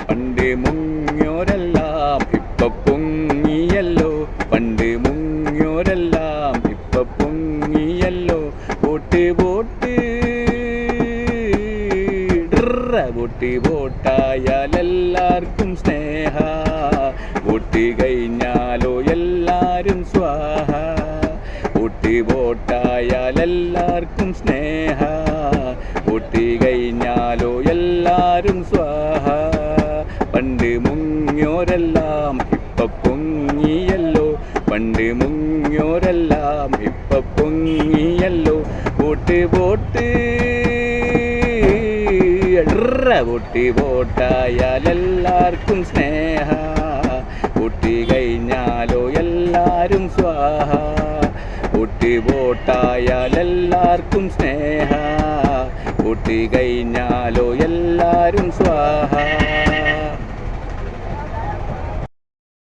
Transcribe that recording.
പണ്ട് മുങ്ങിയോരെല്ലാം ഇപ്പൊ പൊങ്ങിയല്ലോ, പണ്ട് മുങ്ങിയോരെല്ലാം ഇപ്പൊ പൊങ്ങിയല്ലോ. വോട്ട് വോട്ട് വോട്ട് വോട്ടായാലെല്ലാവർക്കും സ്നേഹ, വോട്ട് കഴിഞ്ഞാലോ എല്ലാരും സ്വാഹ. വോട്ട് വോട്ടായാലെല്ലാവർക്കും സ്നേഹ, വോട്ട് കഴിഞ്ഞാലോ എല്ലാരും സ്വാഹ. പണ്ട് മുങ്ങിയോരെല്ലാം ഇപ്പൊ പൊങ്ങിയല്ലോ, പണ്ട് മുങ്ങിയോരെല്ലാം ഇപ്പൊ പൊങ്ങിയല്ലോ. വോട്ട് വോട്ട് വോട്ട് വോട്ടായാലെല്ലാവർക്കും സ്നേഹ, വോട്ട് കഴിഞ്ഞാലോ എല്ലാരും സ്വാഹ. വോട്ട് വോട്ടായാലെല്ലാവർക്കും സ്നേഹ, വോട്ട് കഴിഞ്ഞാലോ എല്ലാരും സ്വാഹ.